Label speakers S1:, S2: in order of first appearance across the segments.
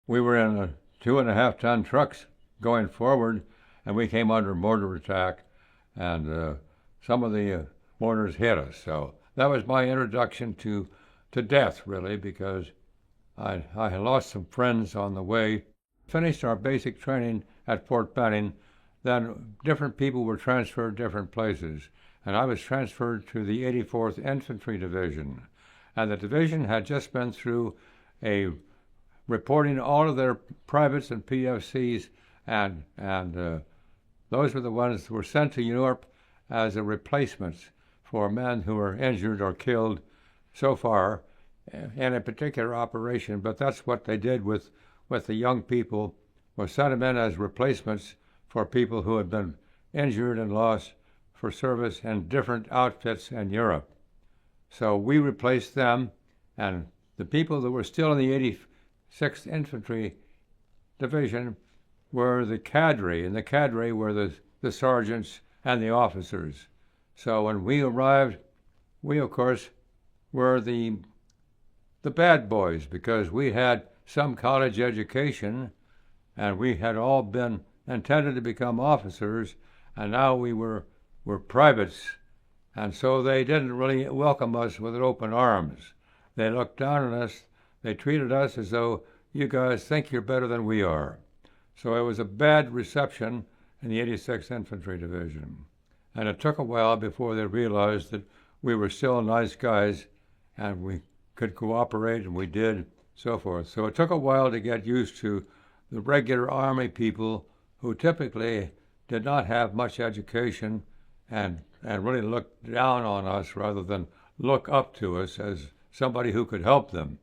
S1: We were in 2.5-ton trucks going forward, and we came under mortar attack, and some of the mortars hit us. So that was my introduction to death, really, because I lost some friends on the way. Finished our basic training at Fort Benning, then different people were transferred different places, and I was transferred to the 84th Infantry Division. And the division had just been through a reporting all of their privates and PFCs, and those were the ones who were sent to Europe as a replacement for men who were injured or killed so far in a particular operation. But that's what they did with the young people, was sent them in as replacements for people who had been injured and lost for service in different outfits in Europe. So we replaced them, and the people that were still in the 86th Infantry Division were the cadre, and the cadre were the sergeants and the officers. So when we arrived, we, of course, were the bad boys, because we had some college education, and we had all been intended to become officers, and now we were privates, and so they didn't really welcome us with open arms. They looked down on us. They treated us as though you guys think you're better than we are. So it was a bad reception in the 86th Infantry Division. And it took a while before they realized that we were still nice guys and we could cooperate, and we did, so forth. So it took a while to get used to the regular Army people who typically did not have much education and really looked down on us rather than look up to us as somebody who could help them.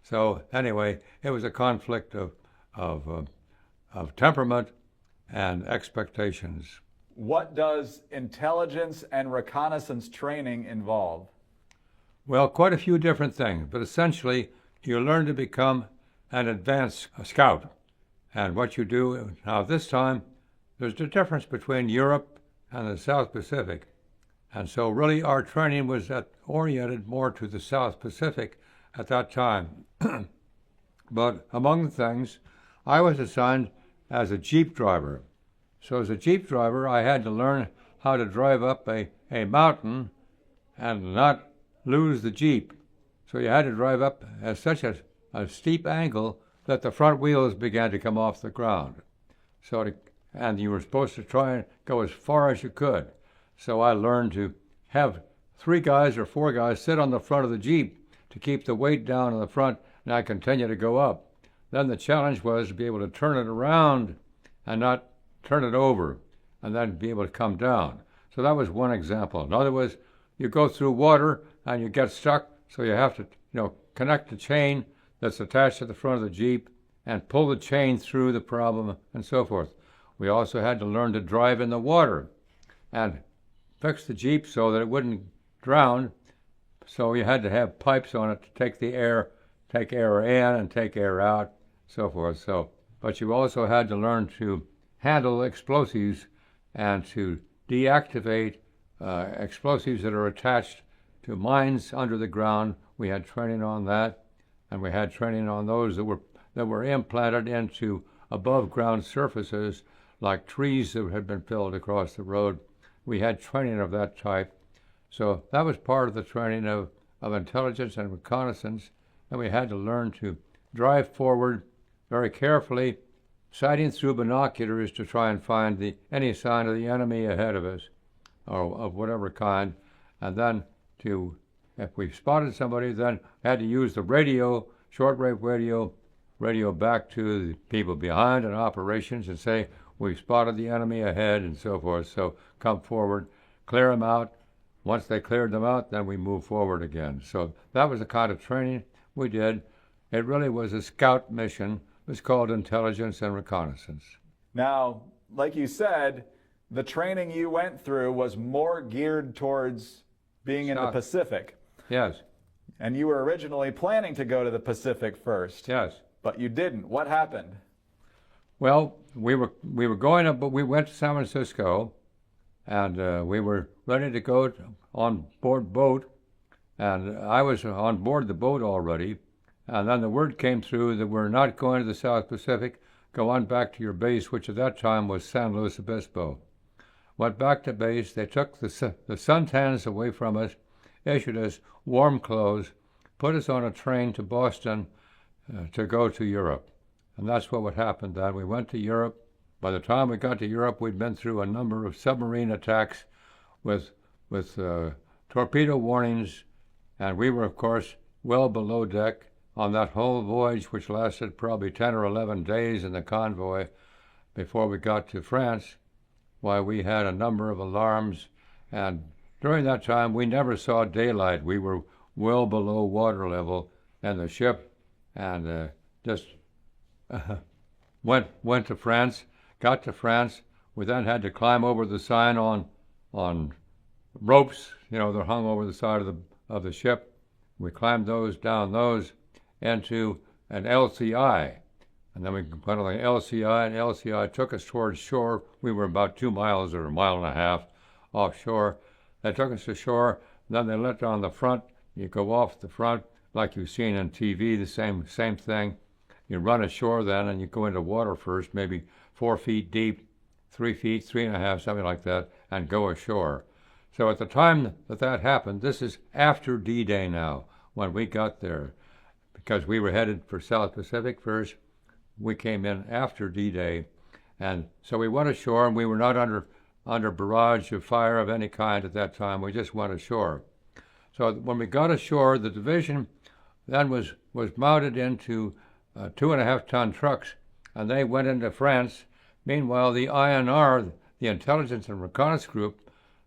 S1: So anyway, it was a conflict of temperament and expectations.
S2: What does intelligence and reconnaissance training involve?
S1: Well, quite a few different things, but essentially you learn to become an advanced scout. And what you do, now this time, there's a difference between Europe and the South Pacific. And so really our training was oriented more to the South Pacific at that time. But among the things, I was assigned as a Jeep driver. So as a Jeep driver, I had to learn how to drive up a mountain and not lose the Jeep. So you had to drive up at such a steep angle that the front wheels began to come off the ground. And you were supposed to try and go as far as you could. So I learned to have 3 guys or 4 guys sit on the front of the Jeep to keep the weight down in the front, and I continue to go up. Then the challenge was to be able to turn it around and not turn it over, and then be able to come down. So that was one example. Another was you go through water and you get stuck, so you have to connect the chain that's attached to the front of the Jeep and pull the chain through the problem and so forth. We also had to learn to drive in the water and fix the Jeep so that it wouldn't drown. So you had to have pipes on it to take air in and take air out, so forth. But you also had to learn to handle explosives and to deactivate explosives that are attached to mines under the ground. We had training on that, and we had training on those that were implanted into above ground surfaces, like trees that had been felled across the road. We had training of that type. So that was part of the training of intelligence and reconnaissance, and we had to learn to drive forward very carefully, sighting through binoculars to try and find any sign of the enemy ahead of us, or of whatever kind, and then if we spotted somebody, then had to use the radio, shortwave radio back to the people behind in operations and say, we've spotted the enemy ahead and so forth, so come forward, clear them out. Once they cleared them out, then we moved forward again. So that was the kind of training we did. It really was a scout mission. It was called intelligence and reconnaissance.
S2: Now, like you said, the training you went through was more geared towards being in the Pacific.
S1: Yes.
S2: And you were originally planning to go to the Pacific first.
S1: Yes.
S2: But you didn't. What happened?
S1: Well, we were going up, but we went to San Francisco, and we were ready to go on board boat, and I was on board the boat already, And then the word came through that we're not going to the South Pacific. Go on back to your base, which at that time was San Luis Obispo. Went back to base. They took the suntans away from us, issued us warm clothes, put us on a train to Boston to go to Europe. And that's what would happen then. We went to Europe. By the time we got to Europe, we'd been through a number of submarine attacks with torpedo warnings, and we were, of course, well below deck on that whole voyage, which lasted probably 10 or 11 days in the convoy before we got to France. Why, we had a number of alarms, and during that time, we never saw daylight. We were well below water level in the ship, and just went to France, got to France. We then had to climb over the sign on ropes, they're hung over the side of the ship. We climbed down those into an LCI. And then we went on the LCI, and LCI took us towards shore. We were about 2 miles or a mile and a half offshore. They took us to shore, then they let down the front. You go off the front, like you've seen on TV, the same thing. You run ashore then, and you go into water first, maybe 4 feet deep, 3 feet, 3.5, something like that, and go ashore. So at the time that happened, this is after D-Day now, when we got there, because we were headed for South Pacific first. We came in after D-Day, and so we went ashore, and we were not under barrage of fire of any kind at that time. We just went ashore. So when we got ashore, the division then was mounted into 2.5-ton trucks, and they went into France. Meanwhile, the INR, the Intelligence and Reconnaissance Group,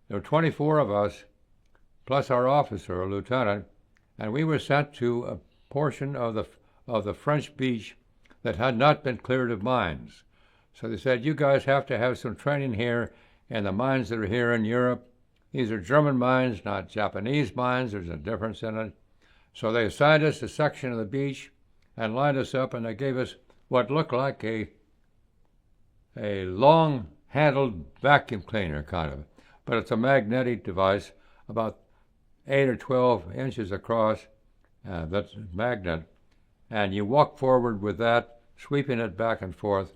S1: there were 24 of us, plus our officer, a lieutenant, and we were sent to a portion of the French beach that had not been cleared of mines. So they said, you guys have to have some training here in the mines that are here in Europe. These are German mines, not Japanese mines. There's a difference in it. So they assigned us a section of the beach and lined us up, and they gave us what looked like a long-handled vacuum cleaner, kind of. But it's a magnetic device, about 8 or 12 inches across. That's a magnet. And you walk forward with that, sweeping it back and forth,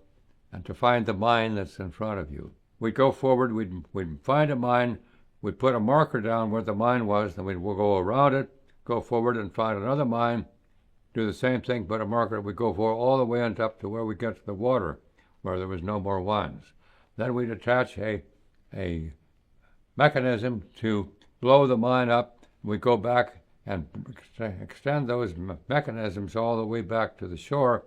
S1: and to find the mine that's in front of you. We'd go forward, we'd find a mine, we'd put a marker down where the mine was, then we'd go around it, go forward and find another mine, do the same thing, put a marker, we'd go forward all the way up to where we get to the water, where there was no more mines. Then we'd attach a mechanism to blow the mine up. We'd go back and extend those mechanisms all the way back to the shore,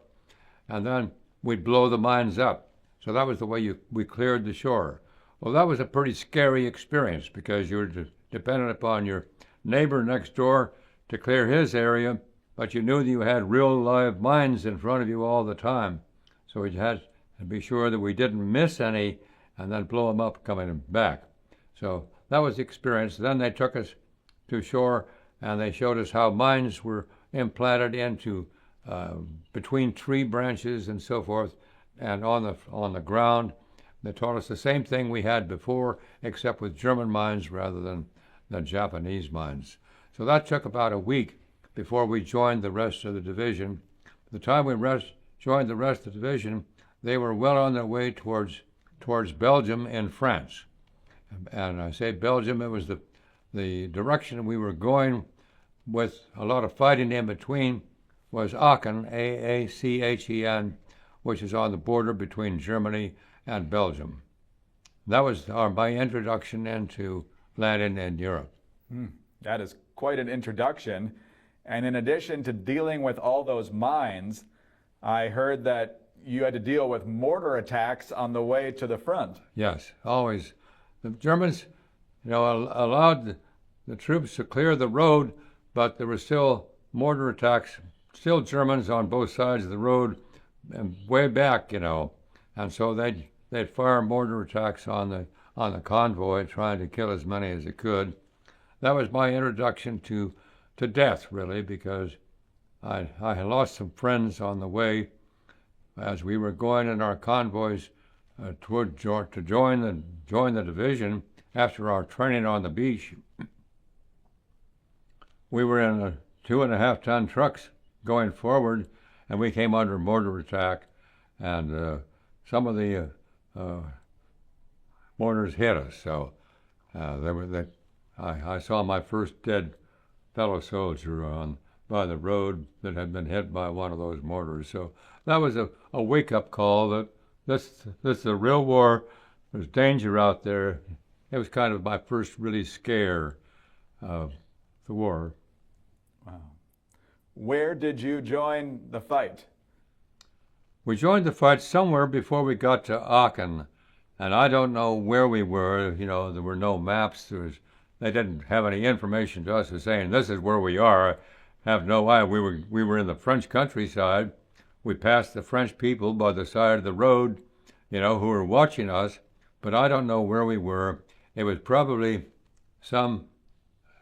S1: and then we'd blow the mines up. So that was the way we cleared the shore. Well, that was a pretty scary experience because you were dependent upon your neighbor next door to clear his area, but you knew that you had real live mines in front of you all the time. So we had to be sure that we didn't miss any and then blow them up coming back. So that was the experience. Then they took us to shore and they showed us how mines were implanted into between tree branches and so forth, and on the ground. They taught us the same thing we had before, except with German mines rather than Japanese mines. So that took about a week before we joined the rest of the division. By the time we joined the rest of the division, they were well on their way towards Belgium and France. And I say Belgium, it was the direction we were going, with a lot of fighting in between, was Aachen, Aachen, which is on the border between Germany and Belgium. That was my introduction into landing in Europe.
S2: That is quite an introduction. And in addition to dealing with all those mines, I heard that you had to deal with mortar attacks on the way to the front.
S1: Yes, always. The Germans, allowed the troops to clear the road, but there were still mortar attacks, still Germans on both sides of the road, and way back, and so they'd fire mortar attacks on the convoy, trying to kill as many as they could. That was my introduction to death, really, because I lost some friends on the way as we were going in our convoys to join the division after our training on the beach. We were in 2.5-ton trucks going forward, and we came under mortar attack, and some of the mortars hit us. So I saw my first dead fellow soldier by the road that had been hit by one of those mortars. So that was a wake-up call that this is a real war. There's danger out there. It was kind of my first really scare of the war.
S2: Wow. Where did you join the fight?
S1: We joined the fight somewhere before we got to Aachen, and I don't know where we were. You know, there were no maps. They didn't have any information to us as saying this is where we are. I have no idea. We were in the French countryside. We passed the French people by the side of the road, you know, who were watching us, but I don't know where we were. It was probably some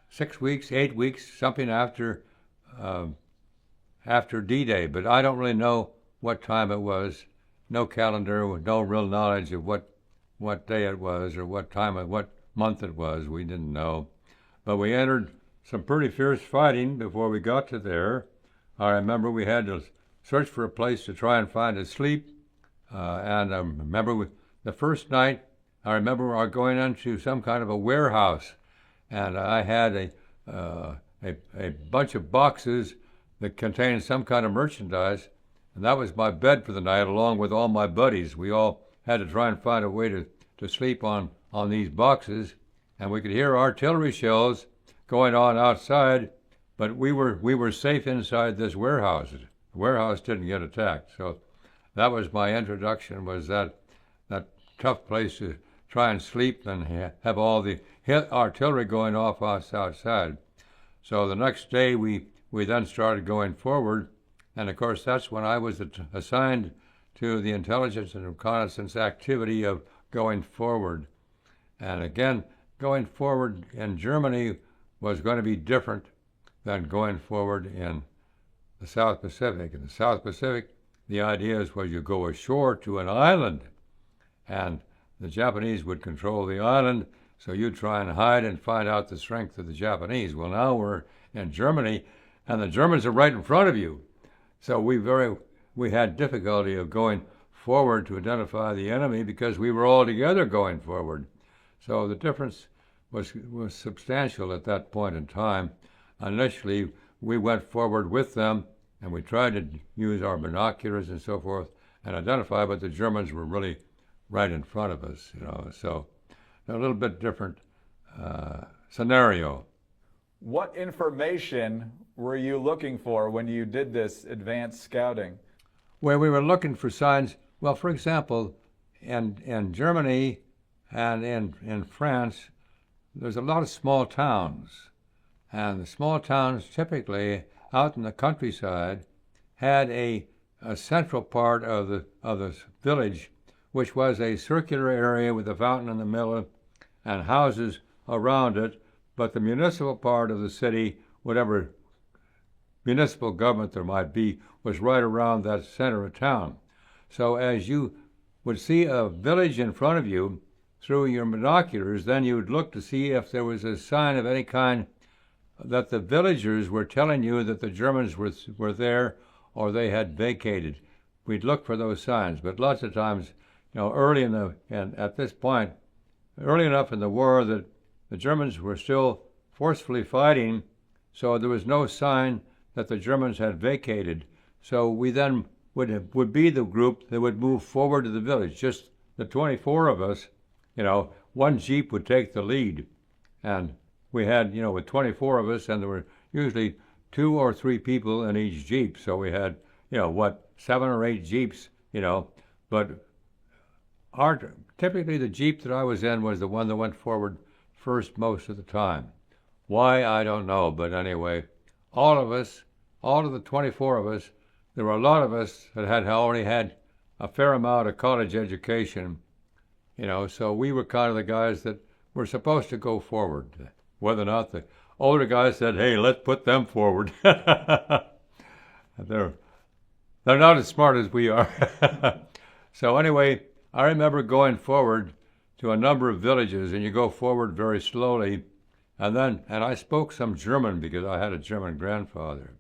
S1: 6 weeks, 8 weeks, something after D-Day, but I don't really know what time it was. No calendar, no real knowledge of what day it was or what month it was. We didn't know. But we entered some pretty fierce fighting before we got to there. I remember we had to search for a place to try and find a sleep. And I remember the first night, I remember going into some kind of a warehouse, and I had a bunch of boxes that contained some kind of merchandise, and that was my bed for the night, along with all my buddies. We all had to try and find a way to sleep on these boxes, and we could hear artillery shells going on outside, but we were safe inside this warehouse. The warehouse didn't get attacked, so that was my introduction. Was that tough place to try and sleep and have all the artillery going off us outside. So the next day we then started going forward, and of course that's when I was assigned to the intelligence and reconnaissance activity of going forward. And again, going forward in Germany was going to be different than going forward in the South Pacific. In the South Pacific, the idea was you go ashore to an island, and the Japanese would control the island, so you'd try and hide and find out the strength of the Japanese. Well, now we're in Germany, and the Germans are right in front of you. So we had difficulty of going forward to identify the enemy because we were all together going forward. So the difference was substantial at that point in time. Initially, we went forward with them, and we tried to use our binoculars and so forth and identify, but the Germans were really right in front of us, you know. So a little bit different scenario.
S2: What information were you looking for when you did this advanced scouting?
S1: Well, we were looking for signs. Well, for example, in Germany and in France, there's a lot of small towns. And the small towns typically out in the countryside had a central part of the village, which was a circular area with a fountain in the middle and houses around it, but the municipal part of the city, whatever municipal government there might be, was right around that center of town. So as you would see a village in front of you through your binoculars, then you would look to see if there was a sign of any kind that the villagers were telling you that the Germans were there or they had vacated. We'd look for those signs, but lots of times, you know, at this point, early enough in the war that the Germans were still forcefully fighting, so there was no sign that the Germans had vacated. So we then would be the group that would move forward to the village. Just the 24 of us, you know, one jeep would take the lead, and we had, you know, with 24 of us, and there were usually 2 or 3 people in each jeep. So we had, you know, 7 or 8 jeeps, you know, but typically the jeep that I was in was the one that went forward first most of the time. Why, I don't know, but anyway, all of the 24 of us, there were a lot of us that had already had a fair amount of college education, you know, so we were kind of the guys that were supposed to go forward. Whether or not the older guys said, hey, let's put them forward. They're not as smart as we are. So anyway, I remember going forward to a number of villages, and you go forward very slowly, and I spoke some German because I had a German grandfather.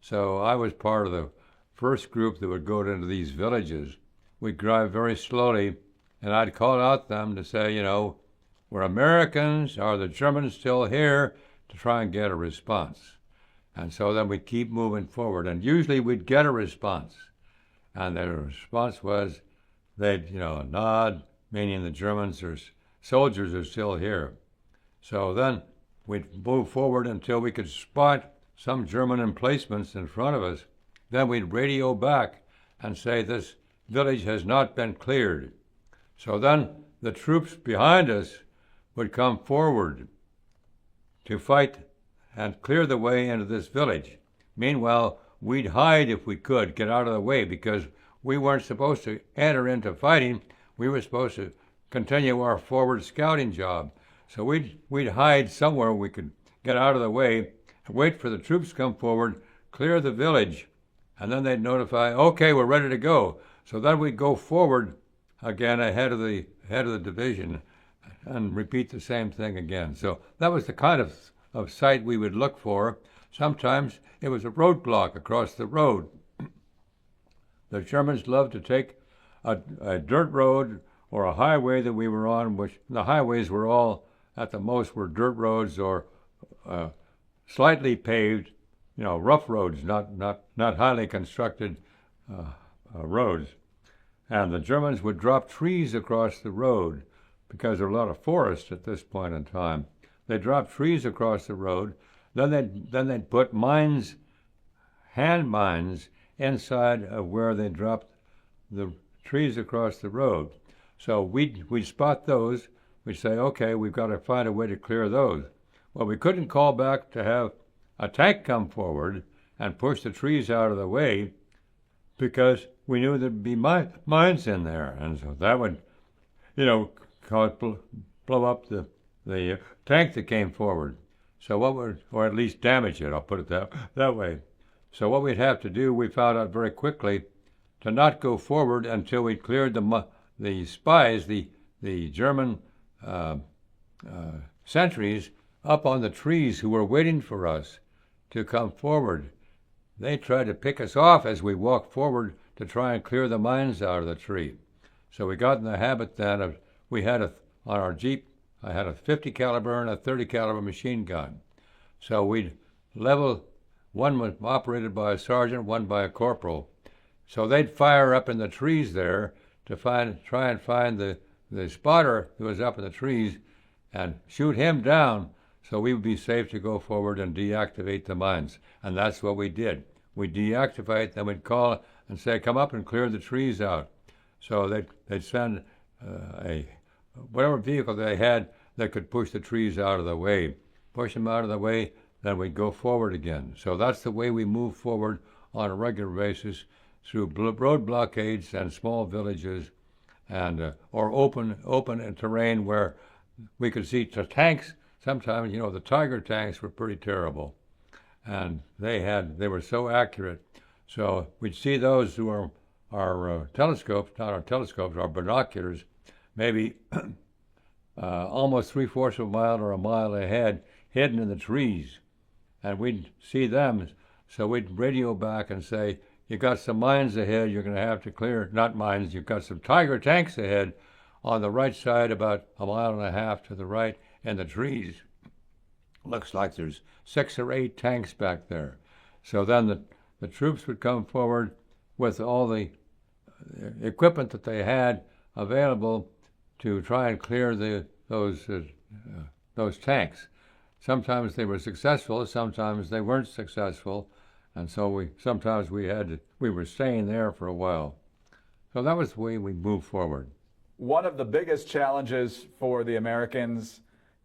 S1: So I was part of the first group that would go into these villages. We'd drive very slowly, and I'd call out them to say, we're Americans, are the Germans still here, to try and get a response. And so then we'd keep moving forward, and usually we'd get a response. And the response was they'd, nod, meaning the Germans or soldiers are still here. So then we'd move forward until we could spot some German emplacements in front of us. Then we'd radio back and say this village has not been cleared. So then the troops behind us would come forward to fight and clear the way into this village. Meanwhile, we'd hide if we could, get out of the way, because we weren't supposed to enter into fighting. We were supposed to continue our forward scouting job. So we'd hide somewhere we could get out of the way, wait for the troops to come forward, clear the village, and then they'd notify, okay, we're ready to go. So then we'd go forward again ahead of the division and repeat the same thing again. So that was the kind of sight we would look for. Sometimes it was a roadblock across the road. The Germans loved to take a dirt road or a highway that we were on, which the highways were all, at the most, were dirt roads or slightly paved, rough roads, not highly constructed roads. And the Germans would drop trees across the road because there were a lot of forest at this point in time. They dropped trees across the road. Then they'd put mines, hand mines, inside of where they dropped the trees across the road. So we'd spot those. We'd say, okay, we've got to find a way to clear those. Well, we couldn't call back to have a tank come forward and push the trees out of the way because we knew there'd be mines in there. And so that would, blow up the tank that came forward. So or at least damage it, I'll put it that way. So what we'd have to do, we found out very quickly, to not go forward until we cleared the spies, the German sentries up on the trees who were waiting for us to come forward. They tried to pick us off as we walked forward to try and clear the mines out of the tree. So we got in the habit then of, on our Jeep, I had a 50 caliber and a 30 caliber machine gun. So we'd level, one was operated by a sergeant, one by a corporal. So they'd fire up in the trees there to try and find the spotter who was up in the trees and shoot him down so we would be safe to go forward and deactivate the mines. And that's what we did. We'd deactivate, then we'd call and say, come up and clear the trees out. So they'd send whatever vehicle they had that could push the trees out of the way. Push them out of the way, then we'd go forward again. So that's the way we move forward on a regular basis, through road blockades and small villages, and or open terrain where we could see the tanks. Sometimes, the Tiger tanks were pretty terrible, and they were so accurate. So we'd see those through our telescopes, not our telescopes, our binoculars, maybe almost 3/4 of a mile or a mile ahead, hidden in the trees, and we'd see them. So we'd radio back and say, you got some mines ahead you're going to have to clear. Not mines, you've got some Tiger tanks ahead on the right side, about a mile and a half to the right in the trees. Looks like there's 6 or 8 tanks back there. So then the troops would come forward with all the equipment that they had available to try and clear those tanks. Sometimes they were successful, sometimes they weren't successful, and so we were staying there for a while. So that was the way we moved forward.
S2: One of the biggest challenges for the Americans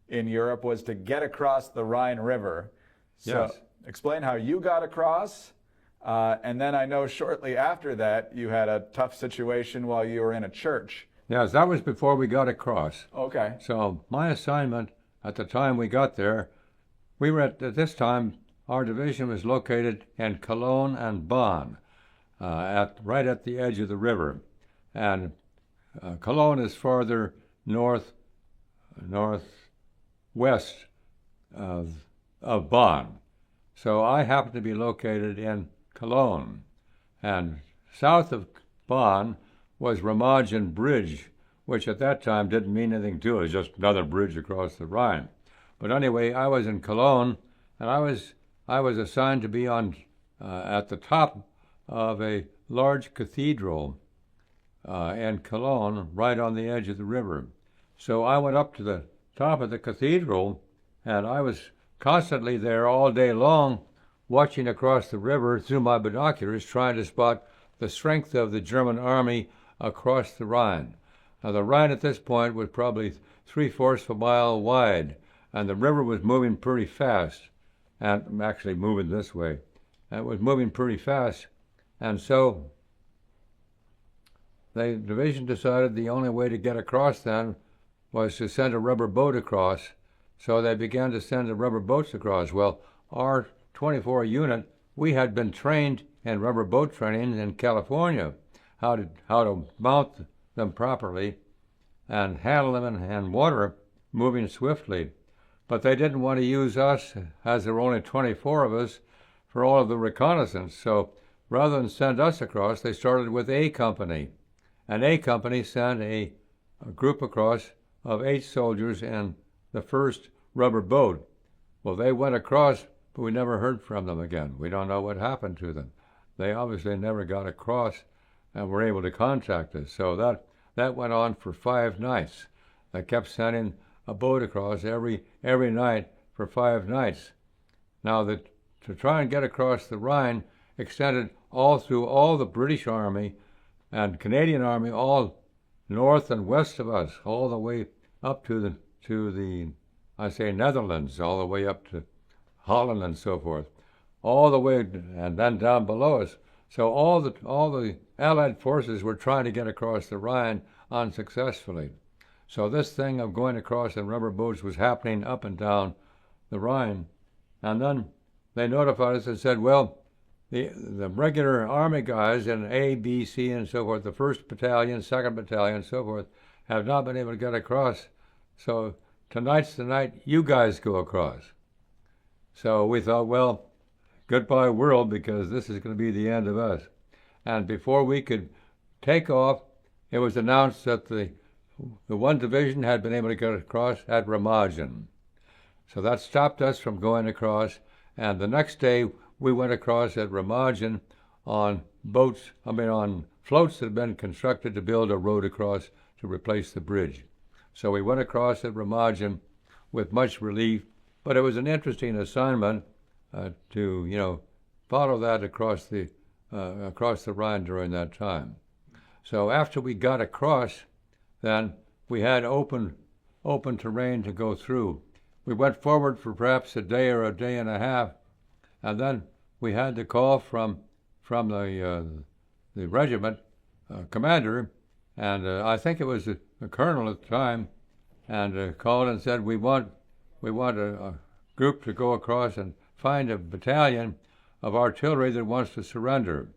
S2: in Europe was to get across the Rhine River. So
S1: yes.
S2: Explain how you got across, and then I know shortly after that you had a tough situation while you were in a church.
S1: Yes, that was before we got across.
S2: Okay.
S1: So my assignment at the time we got there, we were at this time, our division was located in Cologne and Bonn, right at the edge of the river. And Cologne is farther northwest of Bonn. So I happened to be located in Cologne, and south of Bonn was Remagen Bridge, which at that time didn't mean anything to us, just another bridge across the Rhine. But anyway, I was in Cologne, and I was assigned to be on at the top of a large cathedral in Cologne, right on the edge of the river. So I went up to the top of the cathedral, and I was constantly there all day long, watching across the river through my binoculars, trying to spot the strength of the German army across the Rhine. Now, the Rhine at this point was probably 3/4 of a mile wide, and the river was moving pretty fast, and actually moving this way. And it was moving pretty fast, and so the division decided the only way to get across then was to send a rubber boat across. So they began to send the rubber boats across. Well, our 24 unit, we had been trained in rubber boat training in California, how to mount them properly and handle them in water, moving swiftly. But they didn't want to use us, as there were only 24 of us, for all of the reconnaissance. So rather than send us across, they started with A Company. And A Company sent a group across of 8 soldiers in the first rubber boat. Well, they went across, but we never heard from them again. We don't know what happened to them. They obviously never got across and were able to contact us. So that went on for 5 nights. They kept sending a boat across every night for 5 nights. Now, to try and get across the Rhine extended all through all the British Army and Canadian Army, all north and west of us, all the way up to the I say Netherlands, all the way up to Holland and so forth, all the way, and then down below us. So all the Allied forces were trying to get across the Rhine unsuccessfully. So this thing of going across in rubber boats was happening up and down the Rhine. And then they notified us and said, well, the regular Army guys in A, B, C, and so forth, the 1st Battalion, 2nd Battalion, and so forth, have not been able to get across. So tonight's the night you guys go across. So we thought, well, goodbye world, because this is going to be the end of us. And before we could take off, it was announced that the one division had been able to get across at Remagen. So that stopped us from going across, and the next day we went across at Remagen on on floats that had been constructed to build a road across to replace the bridge. So we went across at Remagen with much relief, but it was an interesting assignment to follow that across the Rhine during that time. So after we got across, then we had open terrain to go through. We went forward for perhaps a day or a day and a half, and then we had the call from the regiment commander, and I think it was the colonel at the time, and called and said, we want a group to go across and find a battalion of artillery that wants to surrender.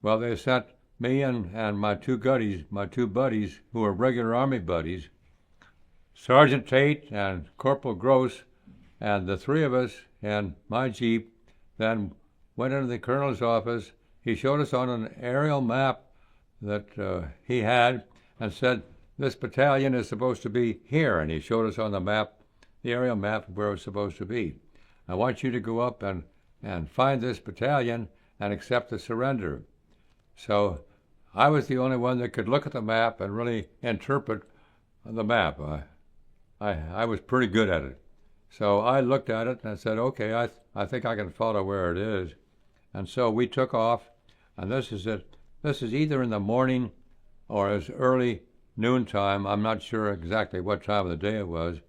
S1: Well, they sent me and my two buddies, who were regular Army buddies, Sergeant Tate and Corporal Gross, and the 3 of us in my Jeep then went into the colonel's office. He showed us on an aerial map that he had and said, this battalion is supposed to be here, and he showed us on the map, the aerial map, where it was supposed to be. I want you to go up and find this battalion and accept the surrender. So I was the only one that could look at the map and really interpret the map. I was pretty good at it. So I looked at it and I said, okay, I think I can follow where it is. And so we took off, and this is it. This is either in the morning or as early noontime. I'm not sure exactly what time of the day it was.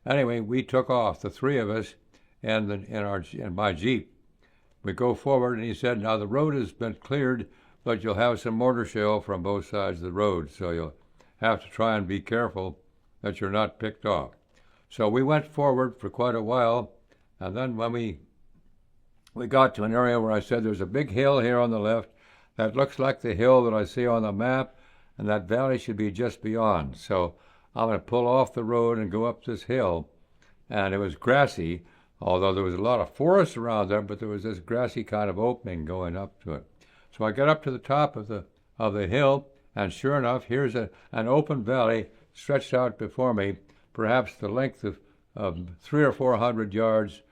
S1: Anyway, we took off, the 3 of us, in my Jeep. We go forward, and he said, now the road has been cleared, but you'll have some mortar shell from both sides of the road, so you'll have to try and be careful that you're not picked off. So we went forward for quite a while, and then when we got to an area where I said there's a big hill here on the left that looks like the hill that I see on the map, and that valley should be just beyond. So I'm going to pull off the road and go up this hill. And it was grassy although there was a lot of forest around there, but there was this grassy kind of opening going up to it. So I got up to the top of the hill, and sure enough, here's an open valley stretched out before me, perhaps the length of 300 or 400 yards,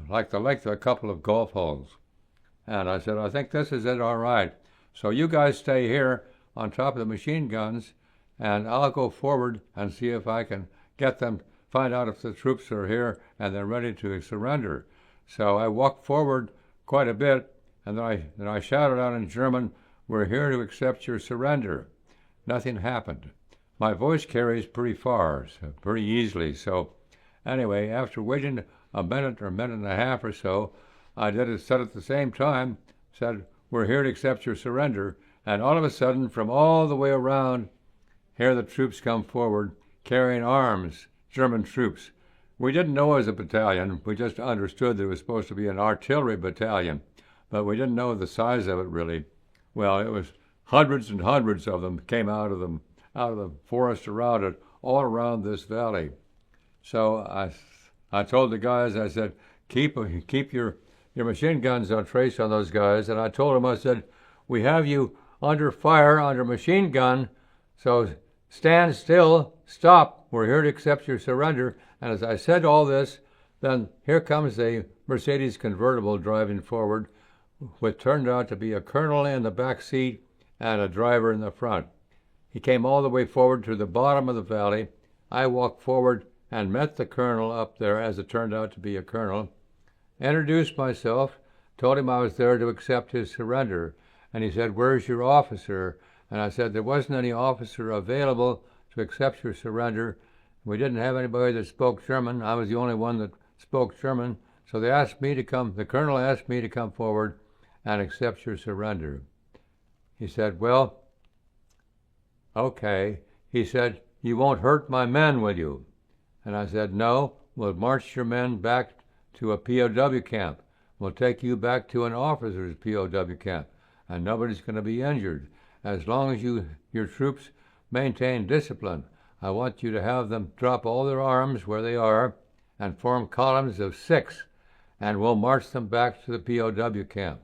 S1: like the length of a couple of golf holes. And I said, I think this is it, all right. So you guys stay here on top of the machine guns, and I'll go forward and see if I can get them, find out if the troops are here and they're ready to surrender. So I walked forward quite a bit, and then I shouted out in German, "We're here to accept your surrender." Nothing happened. My voice carries pretty far, pretty easily. So anyway, after waiting a minute or a minute and a half or so, I said at the same time, said, "We're here to accept your surrender." And all of a sudden, from all the way around, here the troops come forward, carrying arms, German troops. We didn't know it was a battalion. We just understood that it was supposed to be an artillery battalion, but we didn't know the size of it really. Well, it was hundreds and hundreds of them came out of the forest around it, all around this valley. So I told the guys, I said, keep your machine guns on trace on those guys. And I told them, I said, we have you under fire, under machine gun, so stand still, stop. We're here to accept your surrender. And as I said all this, then here comes a Mercedes convertible driving forward, which turned out to be a colonel in the back seat and a driver in the front. He came all the way forward to the bottom of the valley. I walked forward and met the colonel up there, as it turned out to be a colonel, introduced myself, told him I was there to accept his surrender. And he said, "Where's your officer?" And I said, there wasn't any officer available to accept your surrender. We didn't have anybody that spoke German. I was the only one that spoke German. So they asked me to come, the colonel asked me to come forward and accept your surrender. He said, well, okay. He said, you won't hurt my men, will you? And I said, no, we'll march your men back to a POW camp. We'll take you back to an officer's POW camp, and nobody's going to be injured. As long as your troops maintain discipline, I want you to have them drop all their arms where they are and form columns of 6, and we'll march them back to the POW camp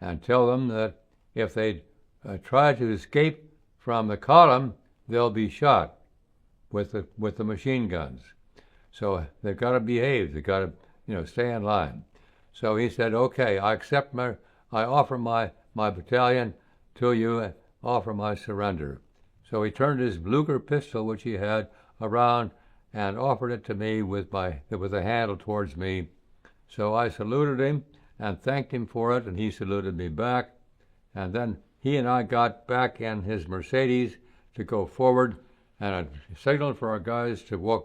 S1: and tell them that if they try to escape from the column, they'll be shot with the machine guns. So they've got to behave. They've got to stay in line. So he said, okay, I offer my battalion to you and offer my surrender. So he turned his Luger pistol, which he had, around and offered it to me with the handle towards me. So I saluted him and thanked him for it, and he saluted me back. And then he and I got back in his Mercedes to go forward, and I signaled for our guys to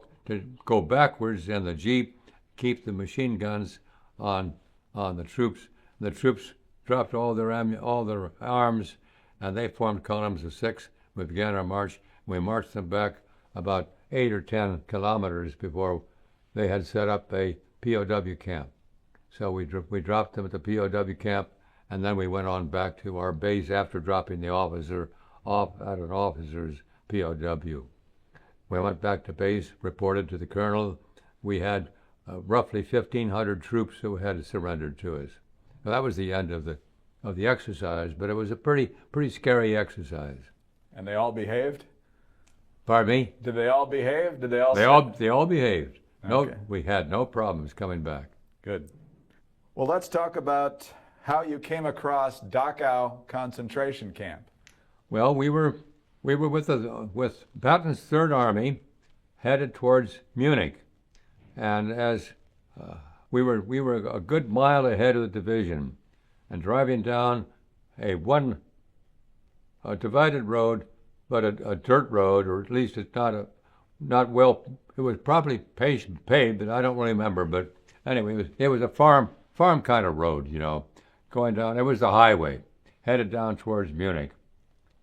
S1: go backwards in the Jeep, keep the machine guns on the troops. The troops dropped all their arms, and they formed columns of 6. We began our march. We marched them back about 8 or 10 kilometers before they had set up a POW camp. So we dropped them at the POW camp, and then we went on back to our base after dropping the officer off at an officer's POW. We went back to base, reported to the colonel. We had roughly 1,500 troops who had surrendered to us. Now, that was the end of the exercise, but it was a pretty scary exercise.
S2: And they all behaved?
S1: Pardon me?
S2: Did they all behave? Did they all?
S1: They all behaved.
S2: Okay.
S1: No, we had no problems coming back.
S2: Good. Well, let's talk about how you came across Dachau concentration camp.
S1: Well, we were with Patton's Third Army, headed towards Munich, and as we were a good mile ahead of the division, and driving down a divided road, but a dirt road, or at least it's not well. It was probably paved, but I don't really remember. But anyway, it was a farm kind of road, going down. It was the highway, headed down towards Munich,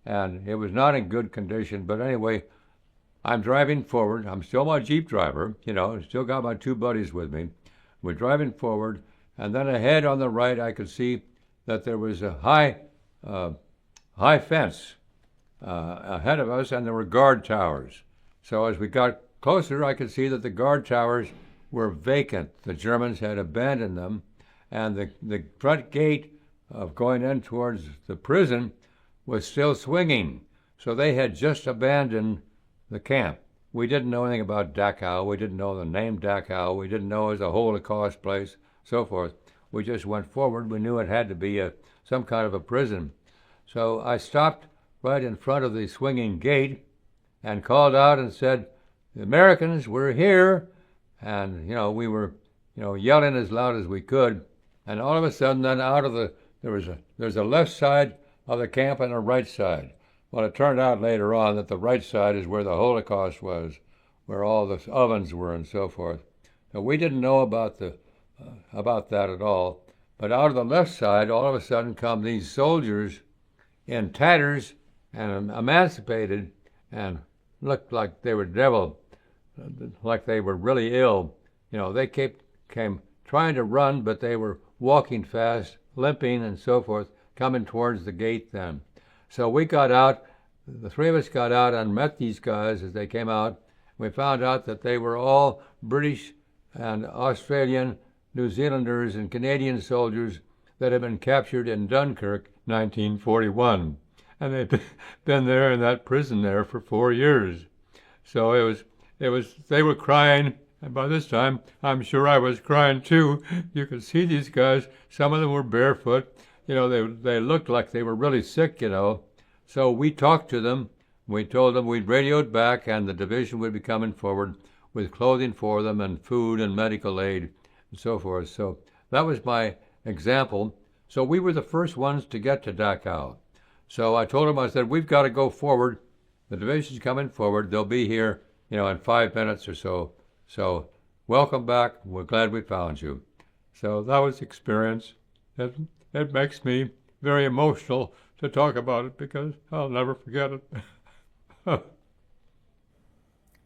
S1: and it was not in good condition. But anyway, I'm driving forward. I'm still my Jeep driver, still got my 2 buddies with me. We're driving forward, and then ahead on the right, I could see that there was a high fence ahead of us, and there were guard towers. So as we got closer, I could see that the guard towers were vacant. The Germans had abandoned them, and the front gate of going in towards the prison was still swinging. So they had just abandoned the camp. We didn't know anything about Dachau. We didn't know the name Dachau. We didn't know it was a Holocaust place, so forth. We just went forward. We knew it had to be some kind of a prison. So I stopped right in front of the swinging gate and called out and said, "The Americans, we're here." And, we were, yelling as loud as we could. And all of a sudden, then there's a left side of the camp and a right side. Well, it turned out later on that the right side is where the Holocaust was, where all the ovens were and so forth. So we didn't know about that at all. But out of the left side, all of a sudden come these soldiers in tatters and emancipated and looked like they were devil, like they were really ill. They came trying to run, but they were walking fast, limping and so forth, coming towards the gate then. So we got out, the three of us got out and met these guys as they came out. We found out that they were all British and Australian, New Zealanders, and Canadian soldiers that had been captured in Dunkirk 1941. And they'd been there in that prison there for 4 years. So they were crying, and by this time, I'm sure I was crying too. You could see these guys, some of them were barefoot. They looked like they were really sick, So we talked to them. We told them we'd radioed back and the division would be coming forward with clothing for them and food and medical aid and so forth. So that was my example. So we were the first ones to get to Dachau. So I told them, I said, we've got to go forward. The division's coming forward. They'll be here, in 5 minutes or so. So welcome back. We're glad we found you. So that was experience. It makes me very emotional to talk about it because I'll never forget it.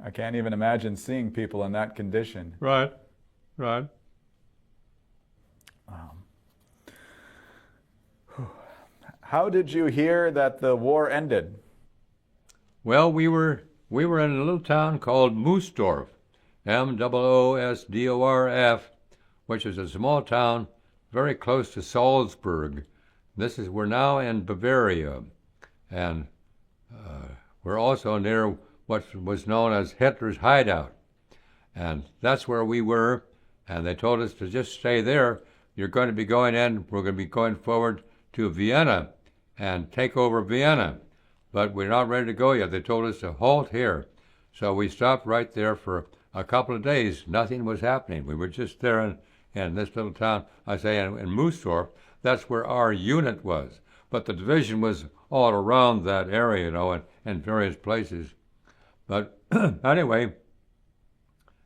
S2: I can't even imagine seeing people in that condition.
S1: Right.
S2: How did you hear that the war ended?
S1: Well, we were in a little town called Moosdorf, Moosdorf, which is a small town very close to Salzburg. We're now in Bavaria, and we're also near what was known as Hitler's hideout. And that's where we were, and they told us to just stay there. We're going to be going forward to Vienna and take over Vienna. But we're not ready to go yet. They told us to halt here. So we stopped right there for a couple of days. Nothing was happening. We were just there in this little town, in Moosdorf. That's where our unit was. But the division was all around that area, in various places. But anyway,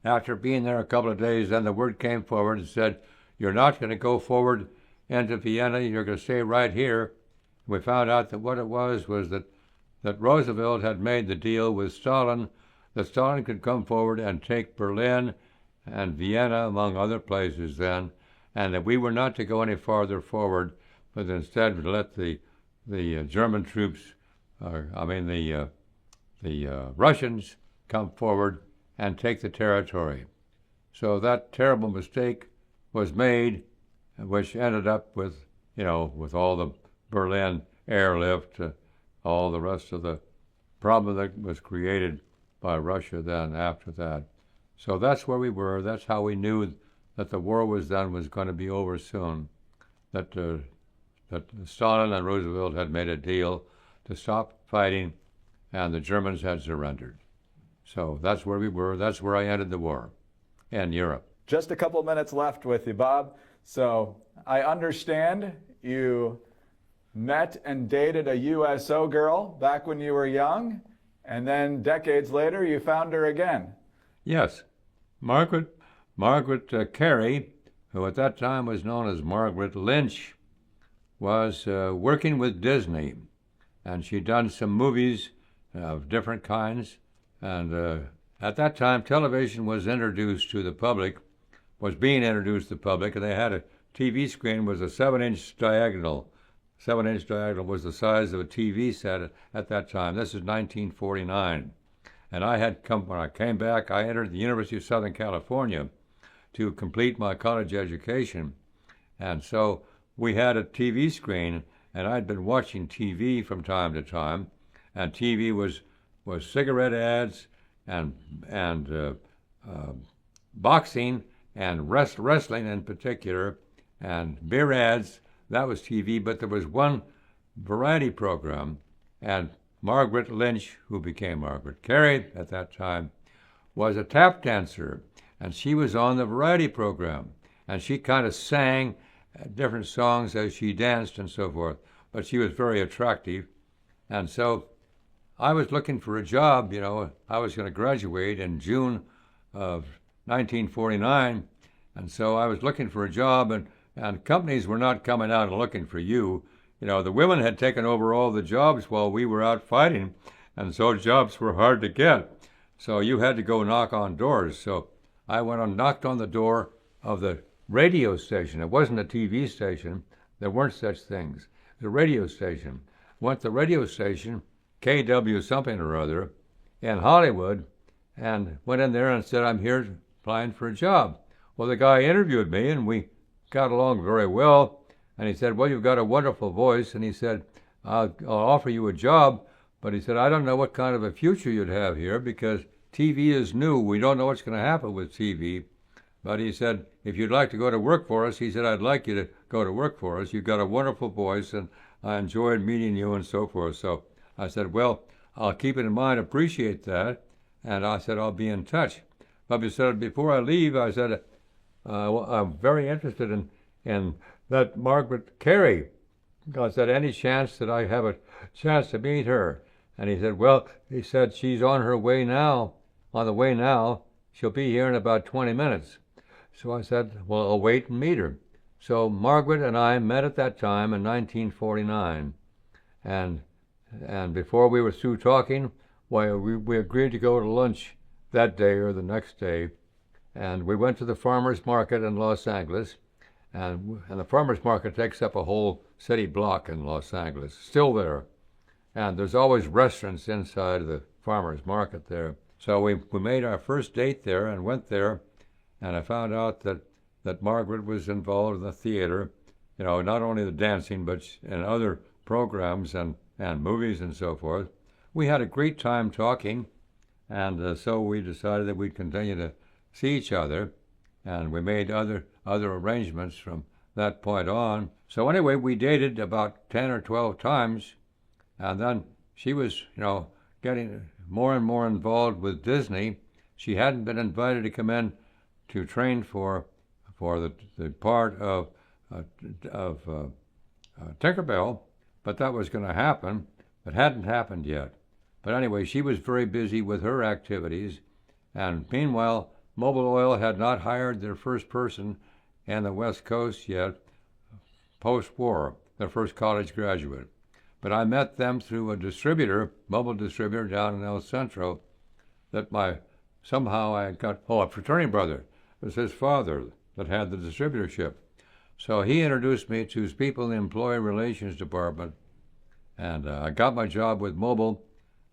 S1: after being there a couple of days, then the word came forward and said, you're not going to go forward into Vienna. You're going to stay right here. We found out that what it was that Roosevelt had made the deal with Stalin, that Stalin could come forward and take Berlin and Vienna, among other places then, and that we were not to go any farther forward, but instead let the German troops, the Russians, come forward and take the territory. So that terrible mistake was made, which ended up with all the Berlin airlift, all the rest of the problem that was created by Russia then after that. So that's where we were. That's how we knew that the war was going to be over soon, that Stalin and Roosevelt had made a deal to stop fighting, and the Germans had surrendered. So that's where we were. That's where I ended the war in Europe.
S2: Just a couple minutes left with you, Bob. So I understand you met and dated a USO girl back when you were young, and then decades later you found her again.
S1: Yes. Margaret Carey, who at that time was known as Margaret Lynch, was working with Disney, and she'd done some movies of different kinds, and at that time television was being introduced to the public, and they had a TV screen was a 7-inch diagonal. 7-inch diagonal was the size of a TV set at that time. This is 1949. And when I came back, I entered the University of Southern California. to complete my college education. And so we had a TV screen, and I'd been watching TV from time to time, and TV was cigarette ads and boxing and wrestling in particular, and beer ads. That was TV, but there was one variety program, and Margaret Lynch, who became Margaret Carey at that time, was a tap dancer, and she was on the variety program, and she kind of sang different songs as she danced and so forth, but she was very attractive. And so I was looking for a job. I was going to graduate in June of 1949, and so I was looking for a job, and companies were not coming out and looking for you. The women had taken over all the jobs while we were out fighting, and so jobs were hard to get. So you had to go knock on doors. So I went and knocked on the door of the radio station. It wasn't a TV station. There weren't such things. The radio station. Went to the radio station, KW something or other, in Hollywood, and went in there and said, I'm here applying for a job. Well, the guy interviewed me, and we got along very well. And he said, well, you've got a wonderful voice. And he said, I'll offer you a job. But he said, I don't know what kind of a future you'd have here because TV is new. We don't know what's going to happen with TV. But he said, if you'd like to go to work for us, he said, I'd like you to go to work for us. You've got a wonderful voice, and I enjoyed meeting you and so forth. So I said, well, I'll keep it in mind, appreciate that. And I said, I'll be in touch. But he said, before I leave, I said, I'm very interested in that Margaret Carey. I said, any chance that I have a chance to meet her? And he said, well, she's on her way now, on the way now. She'll be here in about 20 minutes. So I said, well, I'll wait and meet her. So Margaret and I met at that time in 1949. And before we were through talking, we agreed to go to lunch that day or the next day. And we went to the farmer's market in Los Angeles. And the farmer's market takes up a whole city block in Los Angeles, still there. And there's always restaurants inside of the farmer's market there. So we made our first date there and went there, and I found out that Margaret was involved in the theater, not only the dancing, but in other programs and movies and so forth. We had a great time talking, and so we decided that we'd continue to see each other, and we made other arrangements from that point on. So anyway, we dated about 10 or 12 times, and then she was, getting more and more involved with Disney. She hadn't been invited to come in to train for the part of Tinkerbell, but that was going to happen. It hadn't happened yet. But anyway, she was very busy with her activities, and meanwhile, Mobil Oil had not hired their first person in the West Coast yet, post-war, their first college graduate. But I met them through a distributor, Mobil distributor down in El Centro, that somehow I got, a fraternity brother. It was his father that had the distributorship. So he introduced me to people in the Employee Relations Department, and I got my job with Mobil,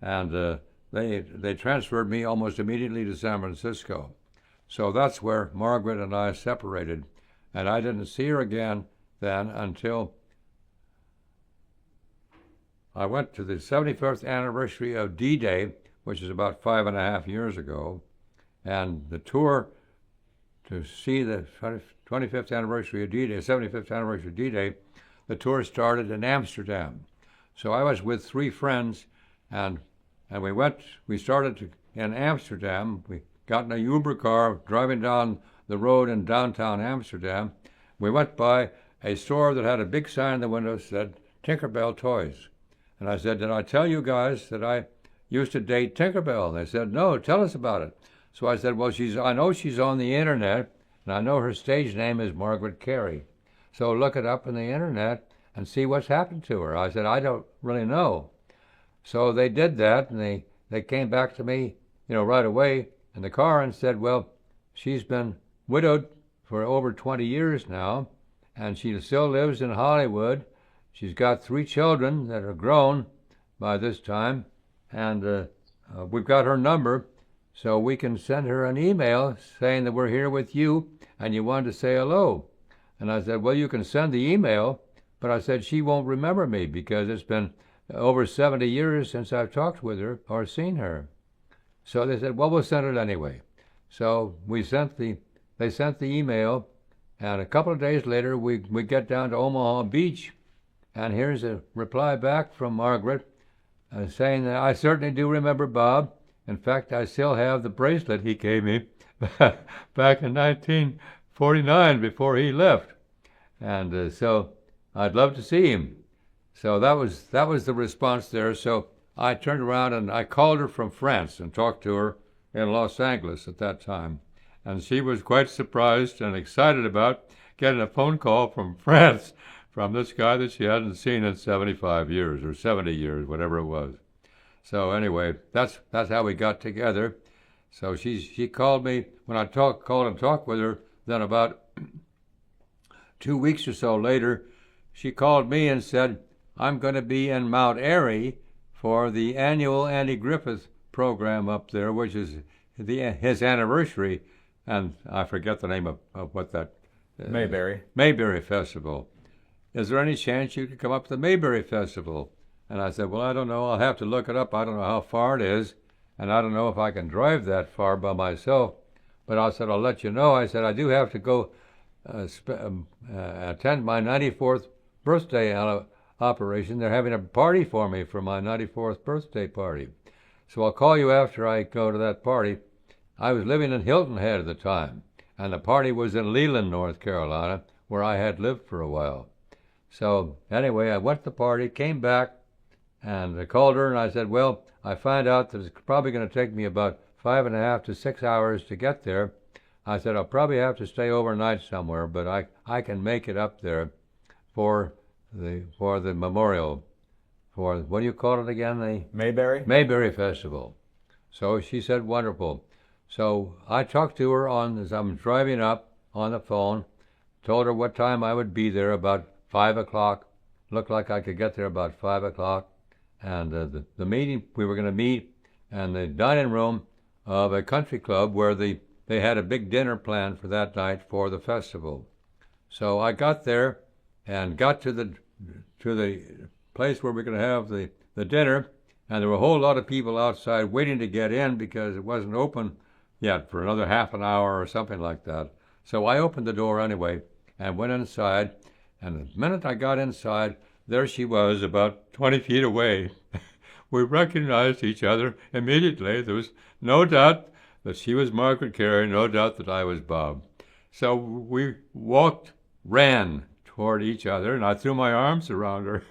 S1: and they transferred me almost immediately to San Francisco. So that's where Margaret and I separated, and I didn't see her again then until I went to the 75th anniversary of D-Day, which is about 5.5 years ago, and the tour to see the 25th anniversary of D-Day, 75th anniversary of D-Day, the tour started in Amsterdam. So I was with 3 friends, and we started in Amsterdam. We got in a Uber car driving down the road in downtown Amsterdam. We went by a store that had a big sign in the window that said Tinkerbell Toys. And I said, did I tell you guys that I used to date Tinkerbell? And they said, no, tell us about it. So I said, well, I know she's on the internet, and I know her stage name is Margaret Carey. So look it up on the internet and see what's happened to her. I said, I don't really know. So they did that, and they came back to me, right away in the car and said, well, she's been widowed for over 20 years now, and she still lives in Hollywood. She's got 3 children that are grown by this time, and we've got her number, so we can send her an email saying that we're here with you and you wanted to say hello. And I said, well, you can send the email, but I said she won't remember me because it's been over 70 years since I've talked with her or seen her. So they said, well, we'll send it anyway. So they sent the email, and a couple of days later we get down to Omaha Beach, and here's a reply back from Margaret saying that I certainly do remember Bob. In fact, I still have the bracelet he gave me back in 1949 before he left. And so I'd love to see him. So that was the response there. So I turned around and I called her from France and talked to her in Los Angeles at that time. And she was quite surprised and excited about getting a phone call from France from this guy that she hadn't seen in 75 years or 70 years, whatever it was. So anyway, that's how we got together. So she called me when I called and talked with her. Then about 2 weeks or so later, she called me and said, I'm going to be in Mount Airy for the annual Andy Griffith program up there, which is his anniversary, and I forget the name of what that... Mayberry Festival. Is there any chance you could come up to the Mayberry Festival? And I said, well, I don't know. I'll have to look it up. I don't know how far it is, and I don't know if I can drive that far by myself. But I said, I'll let you know. I said, I do have to go attend my 94th birthday operation. They're having a party for me for my 94th birthday party. So I'll call you after I go to that party. I was living in Hilton Head at the time, and the party was in Leland, North Carolina, where I had lived for a while. So anyway, I went to the party, came back, and I called her, and I said, well, I find out that it's probably going to take me about 5.5 to 6 hours to get there. I said, I'll probably have to stay overnight somewhere, but I can make it up there for the memorial, for, what do you call it again? The Mayberry Festival. So she said, wonderful. So I talked to her as I'm driving up on the phone, told her what time I would be there, about 5 o'clock. Looked like I could get there about 5 o'clock. And the meeting, we were going to meet in the dining room of a country club where they had a big dinner planned for that night for the festival. So I got there and got to the place where we're going to have the dinner, and there were a whole lot of people outside waiting to get in because it wasn't open yet for another half an hour or something like that. So I opened the door anyway and went inside, and the minute I got inside, there she was about 20 feet away. We recognized each other immediately. There was no doubt that she was Margaret Carey, no doubt that I was Bob. So we ran toward each other, and I threw my arms around her.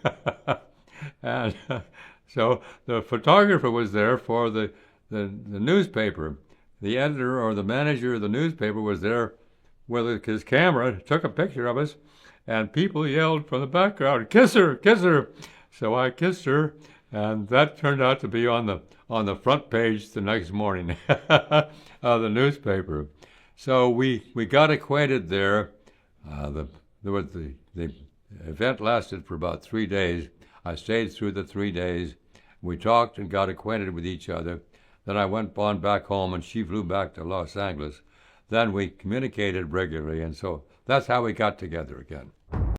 S1: And so the photographer was there for the newspaper. The editor or the manager of the newspaper was there with his camera, took a picture of us, and people yelled from the background, "Kiss her, kiss her!" So I kissed her, and that turned out to be on the front page the next morning of the newspaper. So we got acquainted there. The event lasted for about 3 days. I stayed through the 3 days. We talked and got acquainted with each other. Then I went on back home, and she flew back to Los Angeles. Then we communicated regularly, and so that's how we got together again.